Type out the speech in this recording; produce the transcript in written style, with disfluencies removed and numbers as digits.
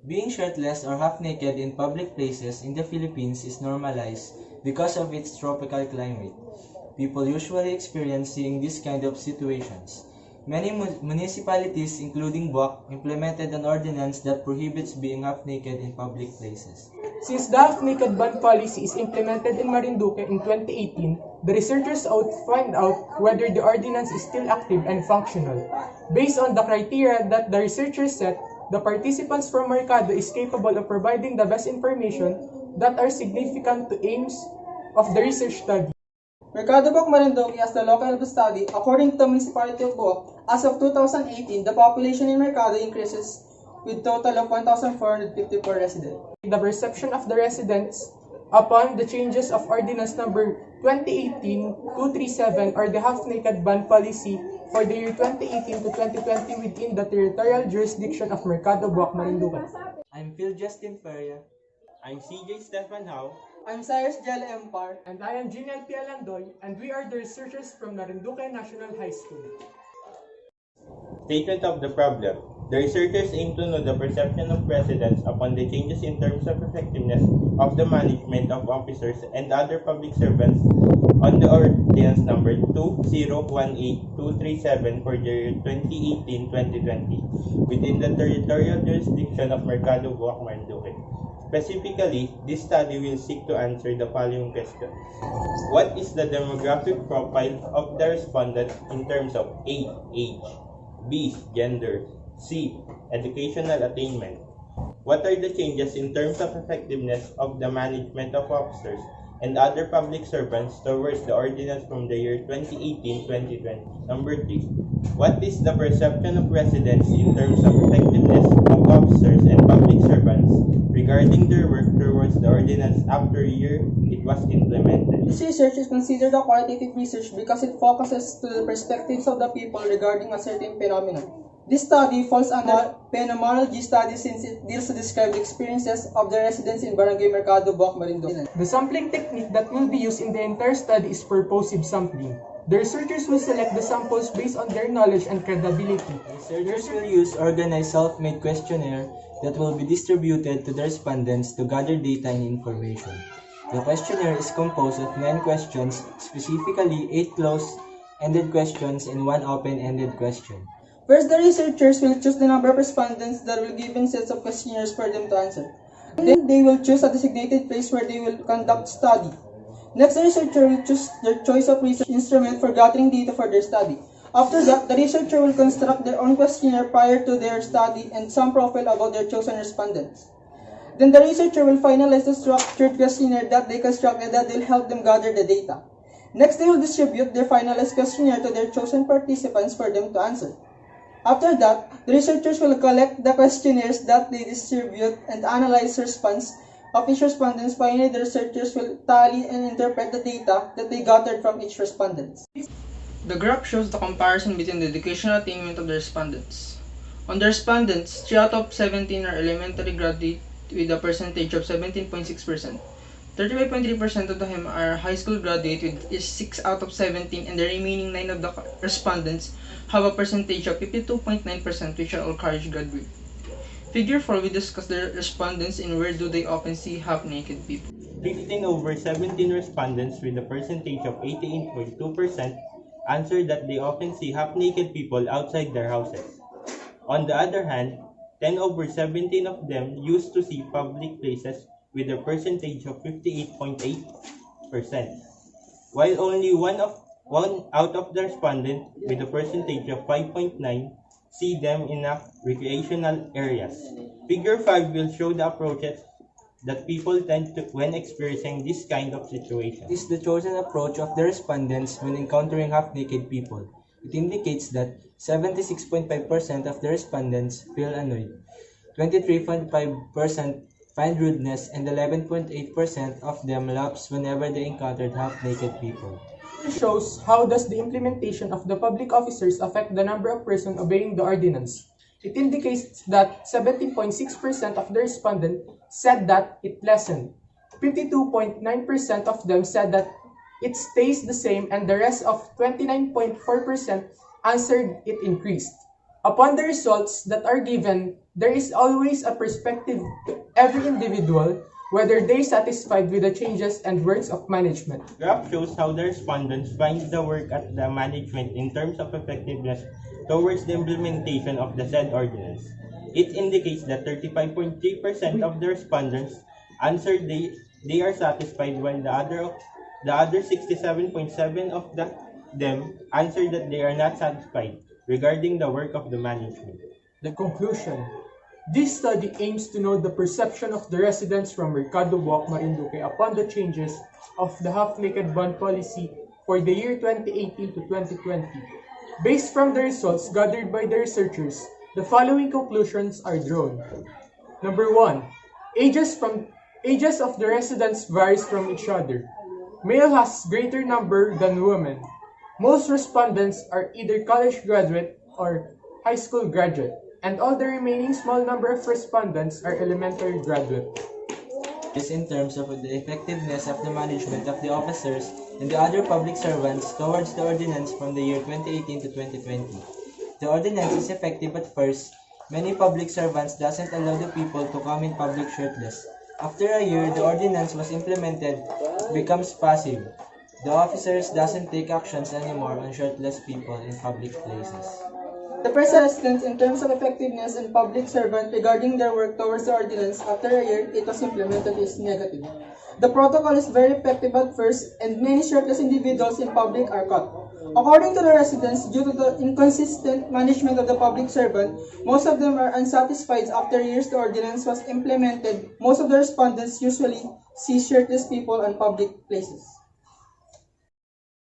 Being shirtless or half-naked in public places in the Philippines is normalized because of its tropical climate. People usually experience seeing this kind of situations. Many municipalities, including Buwak, implemented an ordinance that prohibits being half-naked in public places. Since the half-naked ban policy is implemented in Marinduque in 2018, the researchers find out whether the ordinance is still active and functional. Based on the criteria that the researchers set, the participants from Mercado is capable of providing the best information that are significant to aims of the research study. Mercado Buwak Marinduque as the local study, according to the municipality of Buwak, as of 2018, the population in Mercado increases with total of 1,454 residents. The perception of the residents upon the changes of Ordinance Number 2018-237 or the half-naked ban policy for the year 2018 to 2020 within the territorial jurisdiction of Mercado Buwak Marinduque. I'm Justine Feria. I'm Ceejay Stefan Jao. I'm Cyrus Gello Par. And I am Elpie, Landoy, and we are the researchers from Marinduque National High School. Statement of the problem. The researchers aim to know the perception of residents upon the changes in terms of effectiveness of the management of officers and other public servants on the Ordinance Number 2018-237 for the year 2018-2020 within the territorial jurisdiction of Mercado Buwak Marinduque. Specifically, this study will seek to answer the following questions. What is the demographic profile of the respondent in terms of A. Age, B. Gender, C. Educational attainment? What are the changes in terms of effectiveness of the management of officers and other public servants towards the ordinance from the year 2018-2020? Number 3. What is the perception of residents in terms of effectiveness of officers and public servants regarding their work towards the ordinance after a year it was implemented? This research is considered a qualitative research because it focuses to the perspectives of the people regarding a certain phenomenon. This study falls under phenomenology study since it deals to describe the experiences of the residents in Barangay Mercado Buwak Marinduque. The sampling technique that will be used in the entire study is purposive sampling. The researchers will select the samples based on their knowledge and credibility. Researchers will use organized self-made questionnaire that will be distributed to the respondents to gather data and information. The questionnaire is composed of 9 questions, specifically 8 closed-ended questions and 1 open-ended question. First, the researchers will choose the number of respondents that will given sets of questionnaires for them to answer. Then they will choose a designated place where they will conduct study. Next, the researcher will choose their choice of research instrument for gathering data for their study. After that, the researcher will construct their own questionnaire prior to their study and some profile about their chosen respondents. Then the researcher will finalize the structured questionnaire that they constructed that will help them gather the data. Next, they will distribute their finalized questionnaire to their chosen participants for them to answer. After that, the researchers will collect the questionnaires that they distribute and analyze the response of each respondent. Finally, the researchers will tally and interpret the data that they gathered from each respondent. The graph shows the comparison between the educational attainment of the respondents. On the respondents, 3 out of 17 are elementary graduate with a percentage of 17.6%. 35.3% of them are high school graduate with 6 out of 17, and the remaining 9 of the respondents have a percentage of 52.9%, which are all college graduate. Figure 4, we discuss the respondents and where do they often see half-naked people. 16 over 17 respondents with a percentage of 88.2% answered that they often see half-naked people outside their houses. On the other hand, 10 over 17 of them used to see public places with a percentage of 58.8%, while only one out of the respondents with a percentage of 5.9 see them in recreational areas. Figure 5 will show the approaches that people tend to when experiencing this kind of situation. This is the chosen approach of the respondents when encountering half-naked people. It indicates that 76.5% of the respondents feel annoyed, 23.5% find rudeness, and 11.8% of them laughs whenever they encountered half-naked people. It shows how does the implementation of the public officers affect the number of persons obeying the ordinance. It indicates that 17.6% of the respondents said that it lessened, 52.9% of them said that it stays the same, and the rest of 29.4% answered it increased. Upon the results that are given, there is always a perspective to every individual whether they are satisfied with the changes and works of management. Graph shows how the respondents find the work at the management in terms of effectiveness towards the implementation of the said ordinance. It indicates that 35.3% of the respondents answered they are satisfied, while the other 67.7% of them answered that they are not satisfied regarding the work of the management. The conclusion. This study aims to know the perception of the residents from Mercado Walk, Marinduque upon the changes of the half-naked bond policy for the year 2018 to 2020. Based from the results gathered by the researchers, the following conclusions are drawn. Number 1. Ages of the residents varies from each other. Male has greater number than women. Most respondents are either college graduate or high school graduate, and all the remaining small number of respondents are elementary graduate. This in terms of the effectiveness of the management of the officers and the other public servants towards the ordinance from the year 2018 to 2020. The ordinance is effective at first. Many public servants doesn't allow the people to come in public shirtless. After a year, the ordinance was implemented, it becomes passive. The officers doesn't take actions anymore on shirtless people in public places. The persistence in terms of effectiveness in public servant regarding their work towards the ordinance after a year it was implemented is negative. The protocol is very effective at first, and many shirtless individuals in public are caught. According to the residents, due to the inconsistent management of the public servant, most of them are unsatisfied after years the ordinance was implemented. Most of the respondents usually see shirtless people in public places.